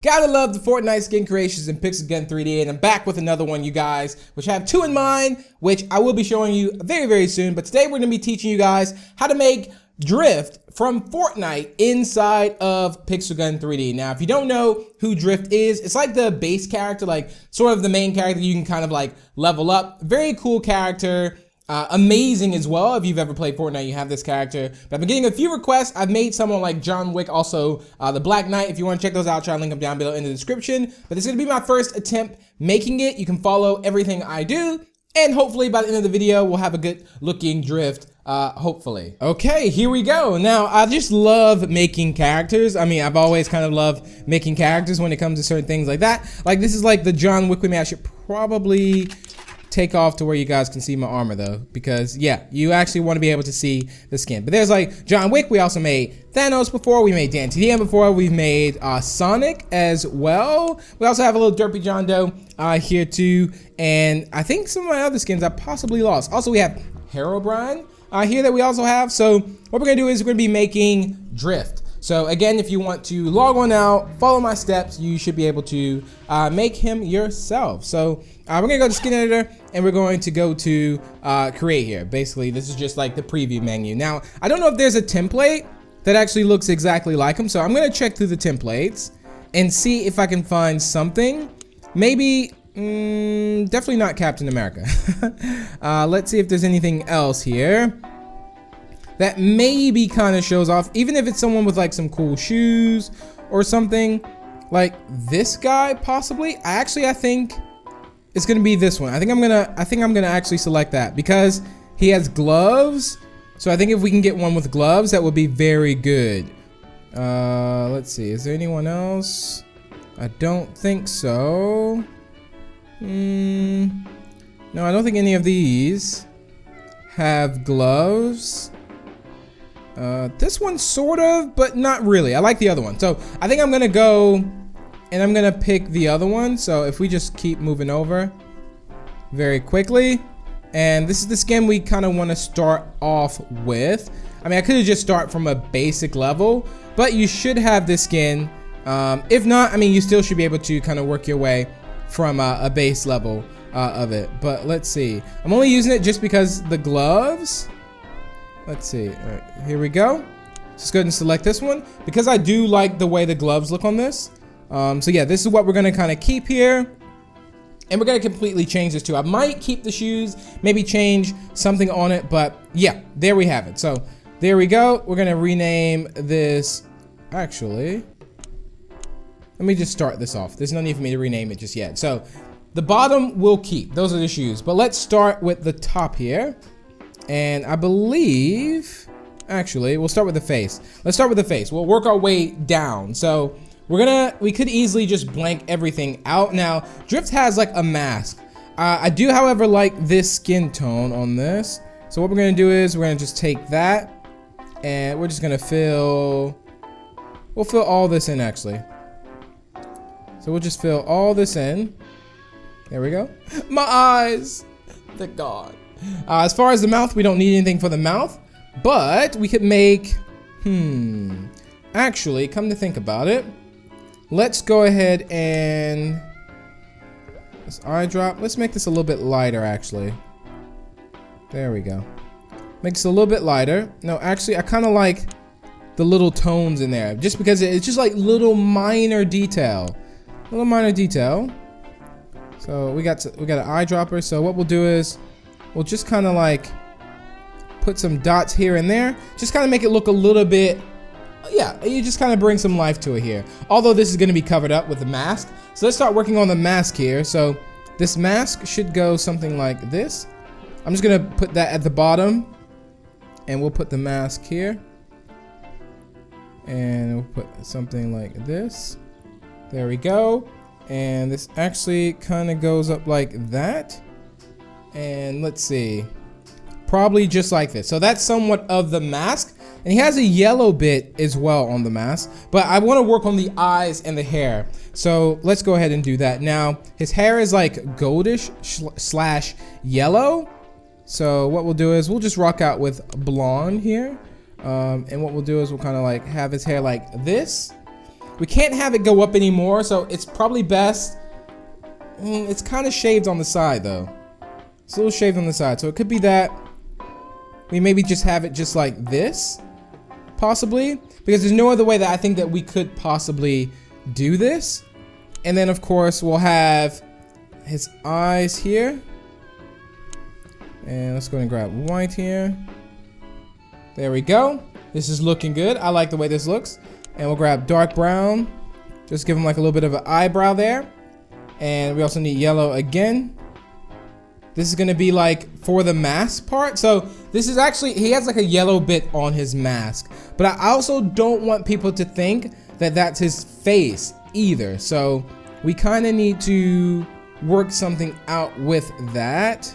Gotta love the Fortnite skin creations in Pixel 3D, and I'm back with another one, you guys, which I have two in mind, which I will be showing you very, very soon. But today we're gonna be teaching you guys how to make Drift from Fortnite inside of Pixel 3D. Now, if you don't know who Drift is, it's like the base character, like sort of the main character you can kind of like level up. Very cool character. Amazing as well. If you've ever played Fortnite, you have this character. But I've been getting a few requests. I've made someone like John Wick, also the Black Knight. If you want to check those out, try to link them down below in the description. But this is going to be my first attempt making it. You can follow everything I do. And hopefully by the end of the video, we'll have a good looking Drift, hopefully. Okay, here we go. Now, I just love making characters. I mean, I've always kind of loved making characters when it comes to certain things like that. Like this is like the John Wick we made. I should probably take off to where you guys can see my armor though, because yeah, you actually want to be able to see the skin. But there's like John Wick. We also made Thanos before. We made Dan TDM before. We've made Sonic as well. We also have a little Derpy John Doe here too, and I think some of my other skins I possibly lost. Also, we have Herobrine here that we also have. So what we're gonna do is we're gonna be making Drift. So again, if you want to log on out, follow my steps, you should be able to make him yourself. So we're gonna go to skin editor and we're going to go to create here. Basically, this is just like the preview menu. Now, I don't know if there's a template that actually looks exactly like him. So I'm gonna check through the templates and see if I can find something. Maybe, definitely not Captain America. Let's see if there's anything else here that maybe kind of shows off, even if it's someone with like some cool shoes or something like this guy possibly. I think it's gonna be this one. I think I'm gonna actually select that because he has gloves. So I think if we can get one with gloves, that would be very good. Let's see, is there anyone else? I don't think so. No, I don't think any of these have gloves. This one sort of, but not really. I like the other one. So I think I'm gonna go and I'm gonna pick the other one. So if we just keep moving over very quickly, and this is the skin we kind of want to start off with. I mean, I could have just start from a basic level, but you should have this skin. If not, I mean, you still should be able to kind of work your way from a base level of it. But let's see. I'm only using it just because the gloves. Let's see. All right, here we go. Just go ahead and select this one because I do like the way the gloves look on this. So yeah, this is what we're gonna kind of keep here, and we're gonna completely change this too. I might keep the shoes, maybe change something on it, but yeah, there we have it. So there we go. We're gonna rename this. Actually, let me just start this off. There's no need for me to rename it just yet. So the bottom we'll keep. Those are the shoes, but let's start with the top here. And I believe, actually, we'll start with the face. Let's start with the face. We'll work our way down. So we could easily just blank everything out. Now, Drift has like a mask. I do, however, like this skin tone on this. So what we're gonna do is we're gonna just take that and we're just gonna we'll fill all this in actually. So we'll just fill all this in. There we go. My eyes, they're gone. As far as the mouth, we don't need anything for the mouth, but we could make, actually, come to think about it, let's go ahead and, this eye drop, let's make this a little bit lighter actually. There we go. Make this a little bit lighter. No, actually, I kind of like the little tones in there, just because it's just like little minor detail. Little minor detail. So we got an eyedropper, so what we'll do is, we'll just kind of like put some dots here and there. Just kind of make it look a little bit, yeah, you just kind of bring some life to it here. Although this is going to be covered up with the mask. So let's start working on the mask here. So this mask should go something like this. I'm just going to put that at the bottom. And we'll put the mask here. And we'll put something like this. There we go. And this actually kind of goes up like that. And let's see, probably just like this. So that's somewhat of the mask, and he has a yellow bit as well on the mask, but I want to work on the eyes and the hair. So let's go ahead and do that. Now his hair is like goldish slash yellow. So what we'll do is we'll just rock out with blonde here. And what we'll do is we'll kind of like have his hair like this. We can't have it go up anymore, so it's probably best. It's kind of shaved on the side though. It's a little shaved on the side, so it could be that we maybe just have it just like this, possibly, because there's no other way that I think that we could possibly do this. And then of course we'll have his eyes here. And let's go and grab white here. There we go. This is looking good. I like the way this looks. And we'll grab dark brown. Just give him like a little bit of an eyebrow there. And we also need yellow again. This is gonna be like for the mask part. So this is actually, he has like a yellow bit on his mask. But I also don't want people to think that that's his face either. So we kind of need to work something out with that.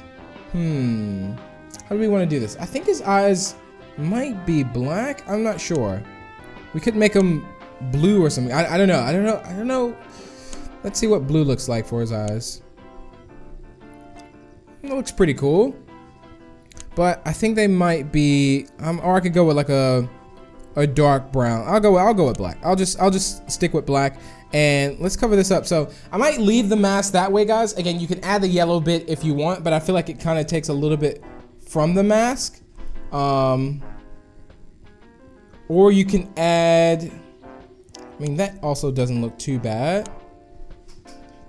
How do we want to do this? I think his eyes might be black. I'm not sure. We could make them blue or something. I don't know. Let's see what blue looks like for his eyes. It looks pretty cool. But I think they might be, or I could go with like a dark brown. I'll go with black. I'll just stick with black. And let's cover this up. So I might leave the mask that way, guys. Again, you can add the yellow bit if you want, but I feel like it kind of takes a little bit from the mask. Or you can add, I mean, that also doesn't look too bad.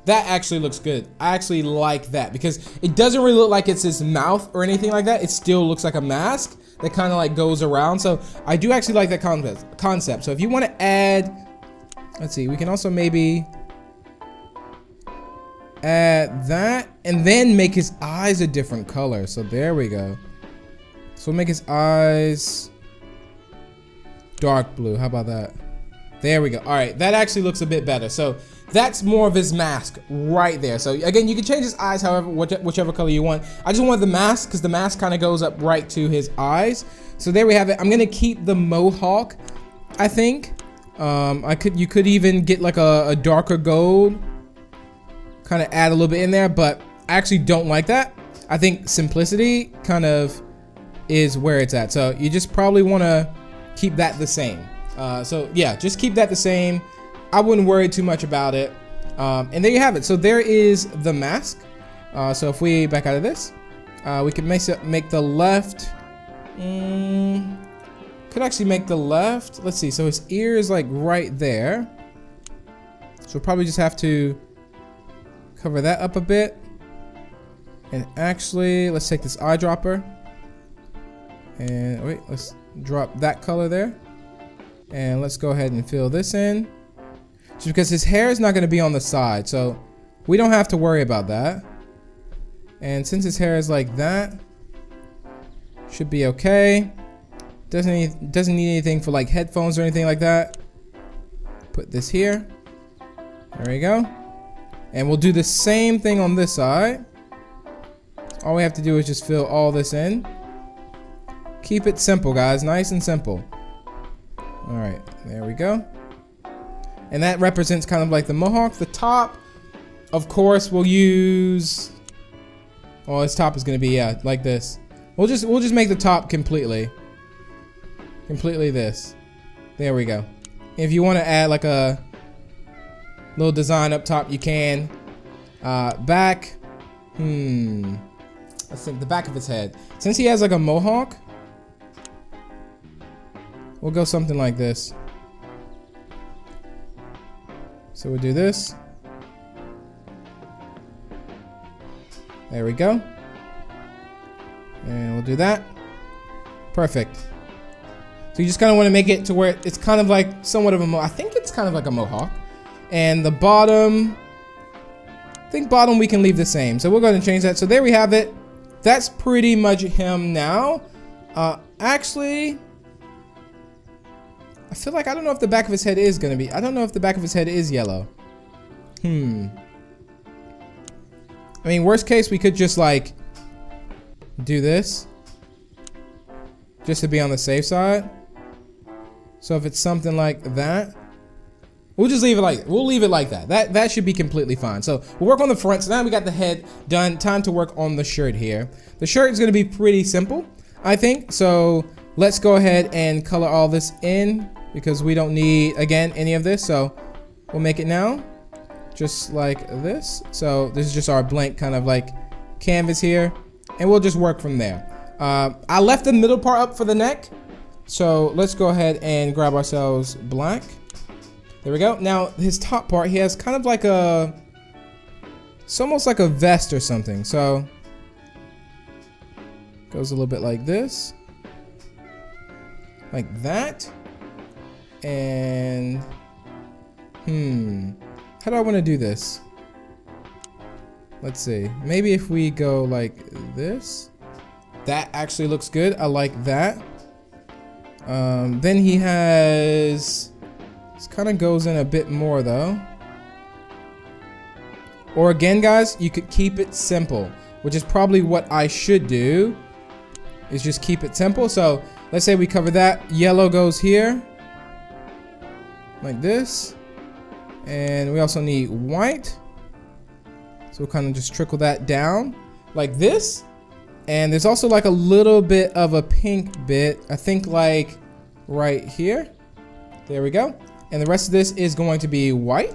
That actually looks good. I actually like that because it doesn't really look like it's his mouth or anything like that. It still looks like a mask that kind of like goes around. So I do actually like that concept. So if you want to add, let's see, we can also maybe add that and then make his eyes a different color. So there we go. So we'll make his eyes dark blue. How about that? There we go. All right, that actually looks a bit better. So that's more of his mask right there. So again, you can change his eyes however, whichever color you want. I just want the mask because the mask kind of goes up right to his eyes. So there we have it. I'm gonna keep the mohawk, I think. You could even get like a darker gold, kind of add a little bit in there, but I actually don't like that. I think simplicity kind of is where it's at. So you just probably want to keep that the same. So yeah, just keep that the same. I wouldn't worry too much about it. And there you have it. So there is the mask. So if we back out of this, we can make the left. Could actually make the left. Let's see. So his ear is like right there. So we'll probably just have to cover that up a bit. And actually, let's take this eyedropper. And wait, let's drop that color there. And let's go ahead and fill this in. Just because his hair is not going to be on the side, so we don't have to worry about that. And since his hair is like that, should be okay. Doesn't need anything for like headphones or anything like that. Put this here. There we go. And we'll do the same thing on this side. All we have to do is just fill all this in. Keep it simple, guys. Nice and simple. All right, there we go. And that represents kind of like the mohawk. The top, of course, we'll use. Oh, his top is gonna be like this. We'll just make the top completely this. There we go. If you want to add like a little design up top, you can. Back. Let's think the back of his head. Since he has like a mohawk, we'll go something like this. So we'll do this. There we go. And we'll do that. Perfect. So you just kind of want to make it to where it's kind of like somewhat of a I think it's kind of like a mohawk. And the bottom, I think bottom we can leave the same. So we'll go ahead and change that. So there we have it. That's pretty much him now. Actually, I feel like I don't know if the back of his head is gonna be. I don't know if the back of his head is yellow. I mean, worst case, we could just like do this just to be on the safe side. So if it's something like that, we'll just leave it like that. That should be completely fine. So we'll work on the front. So now we got the head done. Time to work on the shirt here. The shirt is gonna be pretty simple, I think. So let's go ahead and color all this in. because we don't need, again, any of this. So we'll make it now just like this. So this is just our blank kind of like canvas here, and we'll just work from there. I left the middle part up for the neck, so let's go ahead and grab ourselves black. There we go. Now his top part, he has kind of like it's almost like a vest or something. So goes a little bit like this, like that. And how do I want to do this? Let's see. Maybe if we go like this, that actually looks good. I like that. Then he has, this kind of goes in a bit more though. Or again, guys, you could keep it simple, which is probably what I should do, is just keep it simple. So let's say we cover that. Yellow goes here, like this. And we also need white. So we'll kind of just trickle that down like this. And there's also like a little bit of a pink bit, I think like right here. There we go. And the rest of this is going to be white.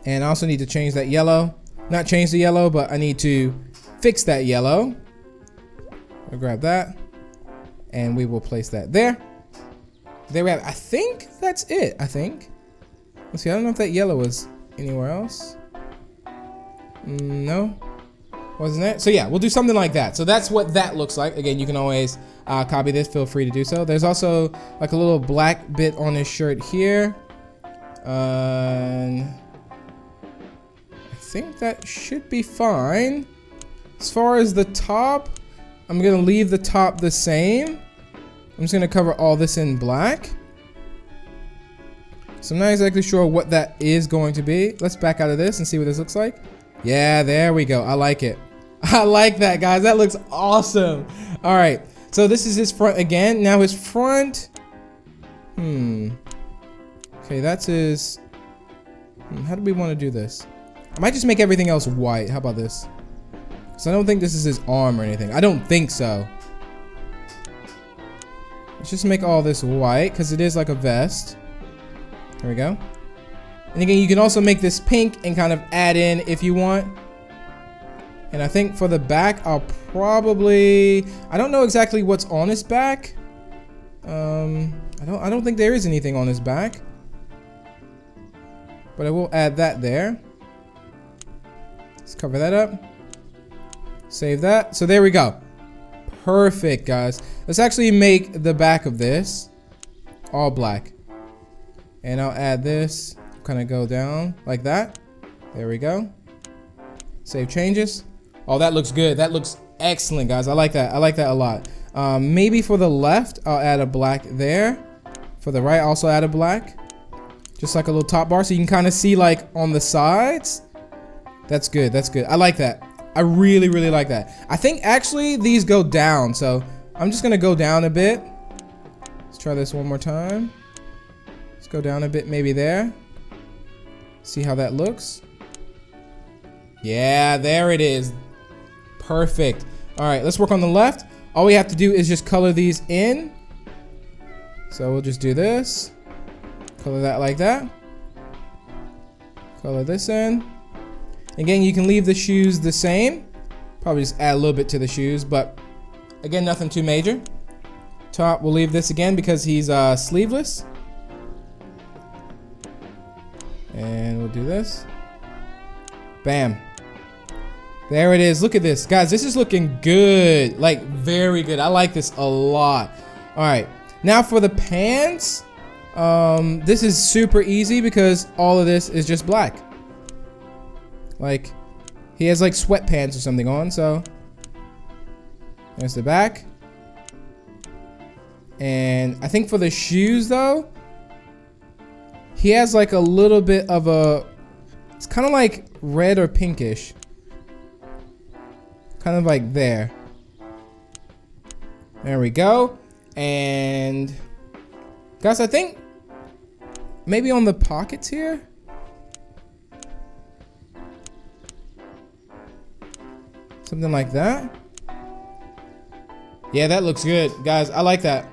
And I also need to change that yellow. Not change the yellow, but I need to fix that yellow. I'll grab that and we will place that there. There we have it. I think that's it, I think. Let's see, I don't know if that yellow was anywhere else. No, wasn't it? So yeah, we'll do something like that. So that's what that looks like. Again, you can always copy this, feel free to do so. There's also like a little black bit on his shirt here. I think that should be fine. As far as the top, I'm gonna leave the top the same. I'm just gonna cover all this in black. So I'm not exactly sure what that is going to be. Let's back out of this and see what this looks like. Yeah, there we go. I like it. I like that, guys. That looks awesome. All right, so this is his front again. Now his front, okay, that's his, how do we want to do this? I might just make everything else white. How about this? So I don't think this is his arm or anything. I don't think so. Let's just make all this white because it is like a vest. There we go. And again, you can also make this pink and kind of add in if you want. And I think for the back, I'll probably, I don't know exactly what's on his back. I don't think there is anything on his back. But I will add that there. Let's cover that up. Save that. So there we go. Perfect, guys. Let's actually make the back of this all black. And I'll add this, kind of go down like that. There we go. Save changes. Oh, that looks good. That looks excellent, guys. I like that. I like that a lot. Maybe for the left, I'll add a black there. For the right, also add a black. Just like a little top bar so you can kind of see like on the sides. That's good. That's good. I like that. I really, really like that. I think actually these go down. So I'm just going to go down a bit. Let's try this one more time. Let's go down a bit, maybe there. See how that looks. Yeah, there it is. Perfect. All right, let's work on the left. All we have to do is just color these in. So we'll just do this. Color that like that. Color this in. Again, you can leave the shoes the same. Probably just add a little bit to the shoes, but again, nothing too major. Top, we'll leave this again because he's sleeveless. And we'll do this. Bam. There it is. Look at this. Guys, this is looking good. Like, very good. I like this a lot. All right. Now for the pants. This is super easy because all of this is just black. Like, he has like sweatpants or something on, so. There's the back. And I think for the shoes, though, he has like a little bit of a, it's kind of like red or pinkish. Kind of like there. There we go. And guys, I think maybe on the pockets here. Something like that. Yeah, that looks good, guys. I like that.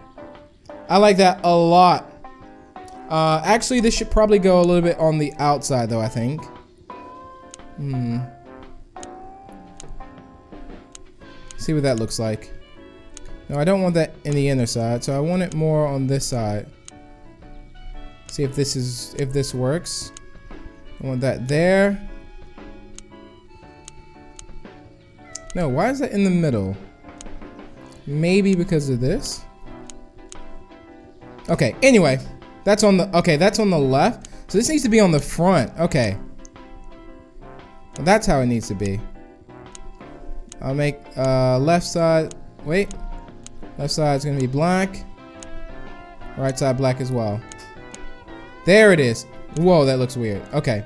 I like that a lot. Actually, this should probably go a little bit on the outside, though, I think. See what that looks like. No, I don't want that in the inner side, so I want it more on this side. See if this works. I want that there. No, why is that in the middle? Maybe because of this. Okay, anyway, that's on the left. So this needs to be on the front. Okay. Well, that's how it needs to be. I'll make left side, wait. Left side is gonna be black. Right side black as well. There it is. Whoa, that looks weird. Okay.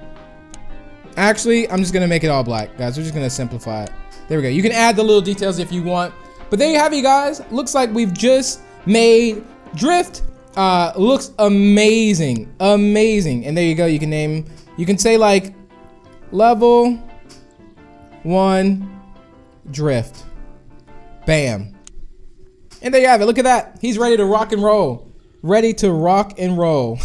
Actually, I'm just gonna make it all black, guys. We're just gonna simplify it. There we go. You can add the little details if you want. But there you have it, guys. Looks like we've just made drift. Looks amazing. Amazing. And there you go. You can say like level 1 drift. Bam. And there you have it. Look at that. He's ready to rock and roll. Ready to rock and roll.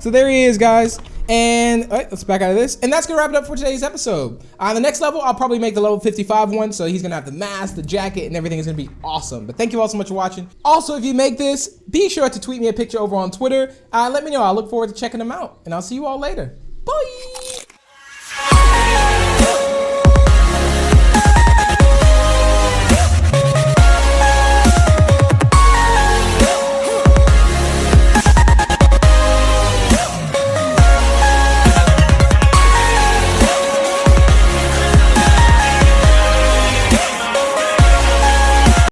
So there he is, guys. And all right, let's back out of this. And that's gonna wrap it up for today's episode. The next level, I'll probably make the level 55 one. So he's gonna have the mask, the jacket, and everything is gonna be awesome. But thank you all so much for watching. Also, if you make this, be sure to tweet me a picture over on Twitter. Let me know. I look forward to checking them out. And I'll see you all later. Bye.